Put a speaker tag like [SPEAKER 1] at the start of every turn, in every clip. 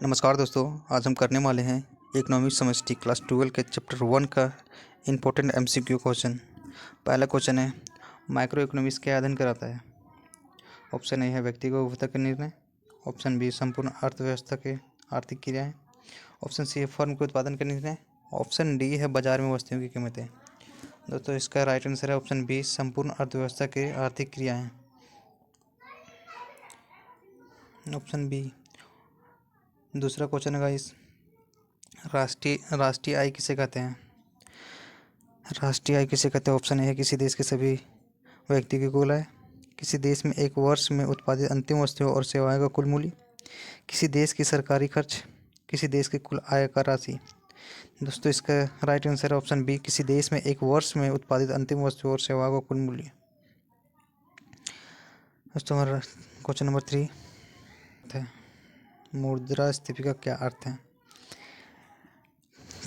[SPEAKER 1] नमस्कार दोस्तों। आज हम करने वाले हैं इकोनॉमिक्स समष्टि क्लास 12 के चैप्टर 1 का इम्पोर्टेंट एमसीक्यू क्वेश्चन। पहला क्वेश्चन है, माइक्रो इकोनॉमिक्स क्या अध्ययन कराता है। ऑप्शन ए है व्यक्तिगत उपभोक्ता के निर्णय, ऑप्शन बी संपूर्ण अर्थव्यवस्था के आर्थिक क्रियाएं, ऑप्शन सी है फर्म के उत्पादन के निर्णय, ऑप्शन डी है बाजार में वस्तुओं की कीमतें। दोस्तों इसका राइट आंसर है ऑप्शन बी संपूर्ण अर्थव्यवस्था के आर्थिक क्रियाएं। Option B. दूसरा क्वेश्चन है गाइस, राष्ट्रीय आय किसे कहते हैं। राष्ट्रीय आय किसे कहते हैं। ऑप्शन ए है किसी देश के सभी व्यक्ति की कुल आय, किसी देश में एक वर्ष में उत्पादित अंतिम वस्तुओं और सेवाओं का कुल मूल्य, किसी देश की सरकारी खर्च, किसी देश की कुल आय का राशि। दोस्तों इसका राइट आंसर है ऑप्शन बी किसी देश में एक वर्ष में उत्पादित अंतिम वस्तुओं और सेवाओं का कुल मूल्य। दोस्तों हमारा क्वेश्चन नंबर 3 है, मुद्रास्फीति का क्या अर्थ है।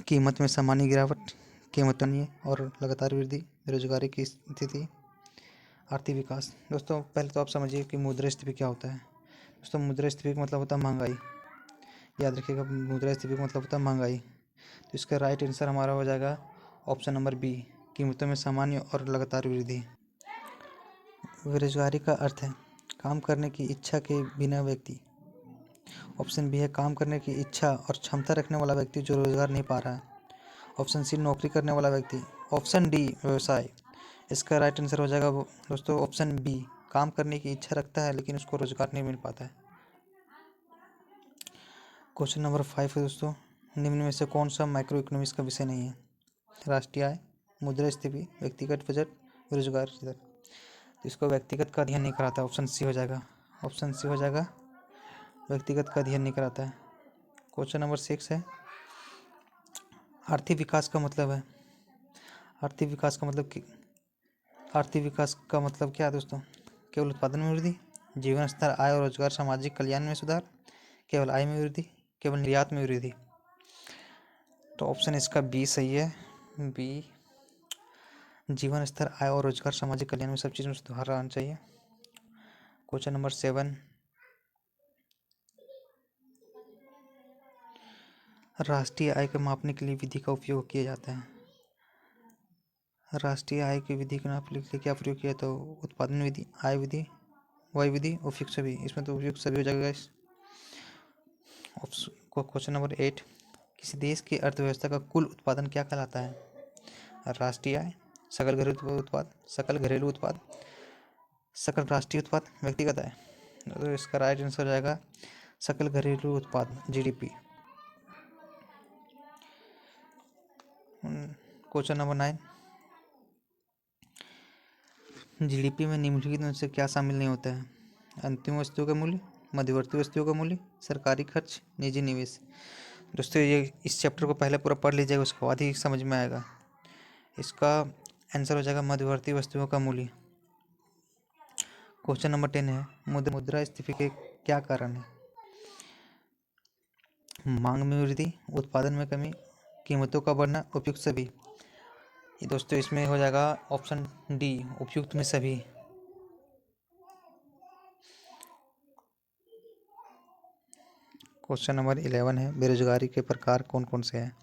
[SPEAKER 1] कीमत में सामान्य गिरावट, कीमतों में और लगातार वृद्धि, बेरोजगारी की स्थिति, आर्थिक विकास। दोस्तों पहले तो आप समझिए कि मुद्रास्फीति क्या होता है। दोस्तों मुद्रास्फीति का मतलब होता है महंगाई। याद रखिएगा, मुद्रास्फीति का मतलब होता है महंगाई। तो इसका राइट आंसर हमारा हो जाएगा ऑप्शन नंबर बी, कीमतों में सामान्य और लगातार वृद्धि। बेरोजगारी का अर्थ है काम करने की इच्छा के बिना व्यक्ति। ऑप्शन बी है काम करने की इच्छा और क्षमता रखने वाला व्यक्ति जो रोजगार नहीं पा रहा है। ऑप्शन सी नौकरी करने वाला व्यक्ति। ऑप्शन डी व्यवसाय। इसका राइट आंसर हो जाएगा दोस्तों ऑप्शन बी, काम करने की इच्छा रखता है लेकिन उसको रोजगार नहीं मिल पाता है। क्वेश्चन नंबर 5 है दोस्तों, निम्न में से कौन सा माइक्रो इकोनॉमिक्स का विषय नहीं है। राष्ट्रीय आय, मुद्रास्फीति, व्यक्तिगत बजट, बेरोजगार दर। तो इसको व्यक्तिगत का अध्ययन नहीं कराता। ऑप्शन सी हो जाएगा, ऑप्शन सी हो जाएगा, व्यक्तिगत का अध्ययन नहीं कराता है। क्वेश्चन नंबर 6 है, आर्थिक विकास का मतलब है। आर्थिक विकास का मतलब आर्थिक विकास का मतलब क्या है दोस्तों। केवल उत्पादन में वृद्धि, जीवन स्तर, आय और रोजगार, सामाजिक कल्याण में सुधार, केवल आय में वृद्धि, केवल निर्यात में वृद्धि। तो ऑप्शन इसका बी सही है, बी, जीवन स्तर, आय और रोजगार, सामाजिक कल्याण में सब चीज़ में सुधार आना चाहिए। क्वेश्चन नंबर 7, राष्ट्रीय आय को मापने के लिए विधि का उपयोग किया जाता है। राष्ट्रीय आय की विधि को नापने के लिए क्या प्रयोग किया, तो उत्पादन विधि, आय विधि, वाई विधि, उपयुक्त सभी। इसमें तो उपयुक्त सभी हो जाएगा। क्वेश्चन नंबर 8, किसी देश की अर्थव्यवस्था का कुल उत्पादन क्या कहलाता है। राष्ट्रीय आय, सकल घरेलू उत्पाद, सकल घरेलू उत्पाद, सकल राष्ट्रीय उत्पाद, व्यक्तिगत आय। तो इसका राइट आंसर हो जाएगा सकल घरेलू उत्पाद, जीडीपी। क्वेश्चन नंबर 9, जीडीपी में निम्नलिखित में से क्या शामिल नहीं होता है। अंतिम वस्तुओं का मूल्य, मध्यवर्ती वस्तुओं का मूल्य, सरकारी खर्च, निजी निवेश। दोस्तों ये इस चैप्टर को पहले पूरा पढ़ लीजिएगा, उसके बाद ही समझ में आएगा। इसका आंसर हो जाएगा मध्यवर्ती वस्तुओं का मूल्य। क्वेश्चन नंबर 10 है, मुद्रास्फीति के क्या कारण है। मांग में वृद्धि, उत्पादन में कमी, कीमतों का बढ़ना, उपयुक्त सभी। ये दोस्तों इसमें हो जाएगा ऑप्शन डी, उपयुक्त में सभी। क्वेश्चन नंबर 11 है, बेरोजगारी के प्रकार कौन कौन से हैं।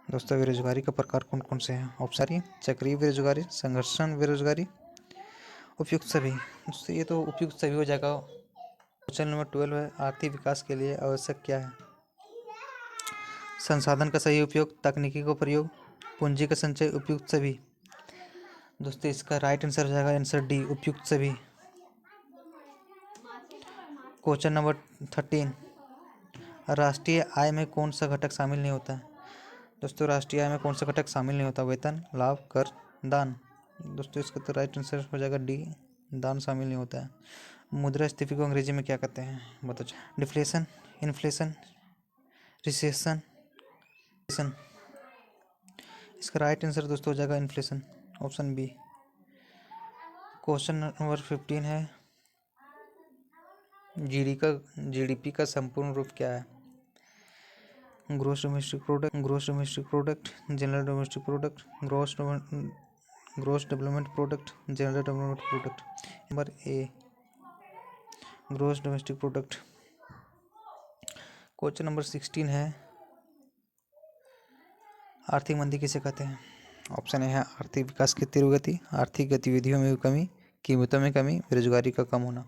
[SPEAKER 1] दोस्तों बेरोजगारी का प्रकार कौन कौन से हैं। ऑप्शन चक्रीय बेरोजगारी, संघर्षण बेरोजगारी, उपयुक्त सभी। दोस्तों ये तो उपयुक्त सभी हो जाएगा। क्वेश्चन नंबर 12 है, आर्थिक विकास के लिए आवश्यक क्या है। संसाधन का सही उपयोग, तकनीकी का प्रयोग, पूंजी का संचय, उपयुक्त सभी। दोस्तों इसका राइट आंसर हो जाएगा आंसर डी, उपयुक्त सभी। क्वेश्चन नंबर 13, राष्ट्रीय आय में कौन सा घटक शामिल नहीं होता है। दोस्तों राष्ट्रीय आय में कौन सा घटक शामिल नहीं होता। वेतन, लाभ, कर, दान। दोस्तों इसका तो राइट आंसर हो जाएगा डी, दान शामिल नहीं होता है। मुद्रास्फीति को अंग्रेजी में क्या कहते हैं बताओ। Deflation, inflation, recession. इसका राइट आंसर दोस्तों हो जाएगा inflation, option B. Question number 15 है, जीडीपी का संपूर्ण रूप क्या है। Gross domestic product, general domestic product, gross development product, general development product. Number A, gross domestic product. Question number 16 है, आर्थिक मंदी किसे कहते हैं? ऑप्शन ए है आर्थिक विकास की तीव्र गति, आर्थिक गतिविधियों में कमी, कीमतों में कमी, बेरोजगारी का कम होना।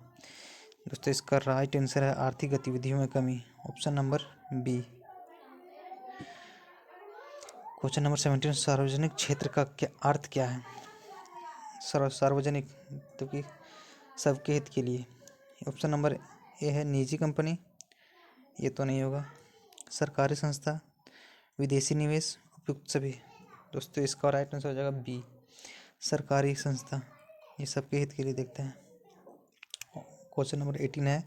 [SPEAKER 1] दोस्तों इसका राइट आंसर है आर्थिक गतिविधियों में कमी, option number B. Question number 17, सार्वजनिक क्षेत्र का क्या अर्थ क्या है? सार्वजनिक तो कि सबके हित के लिए। ऑप्शन नंबर ए है निजी कंपनी, ये तो नहीं होगा। सरकारी संस्था, विदेशी निवेश, उपयुक्त सभी। दोस्तों इसका राइट आंसर हो जाएगा बी, सरकारी संस्था, ये सबके हित के लिए देखते हैं। क्वेश्चन नंबर 18 है,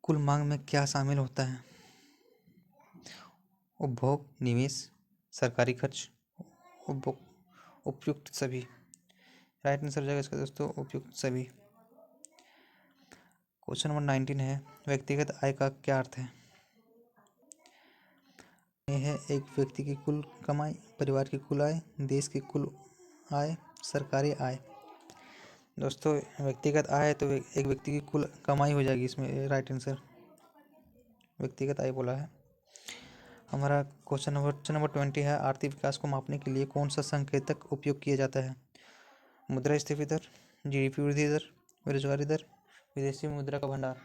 [SPEAKER 1] कुल मांग में क्या शामिल होता है? उपभोग, निवेश, सरकारी खर्च, उपभोग, उपयुक्त सभी। राइट आंसर हो जाएगा इसका दोस्तों उपयुक्त सभी। क्वेश्चन नंबर 19 है, व्यक्तिगत आय का क्या अर्थ है? यह है एक व्यक्ति की कुल कमाई, परिवार की कुल आय, देश की कुल आय, सरकारी आय। दोस्तों व्यक्तिगत आय है तो एक व्यक्ति की कुल कमाई हो जाएगी, इसमें राइट आंसर व्यक्तिगत आय बोला है हमारा। क्वेश्चन नंबर 20 है, आर्थिक विकास को मापने के लिए कौन सा संकेतक उपयोग किया जाता है? मुद्रास्फीति दर, जीडीपी वृद्धि दर, बेरोजगारी दर, विदेशी मुद्रा का भंडार।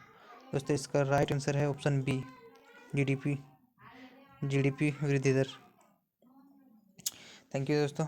[SPEAKER 1] दोस्तों इसका राइट आंसर है ऑप्शन बी, जीडीपी वृद्धि दर। थैंक यू दोस्तों।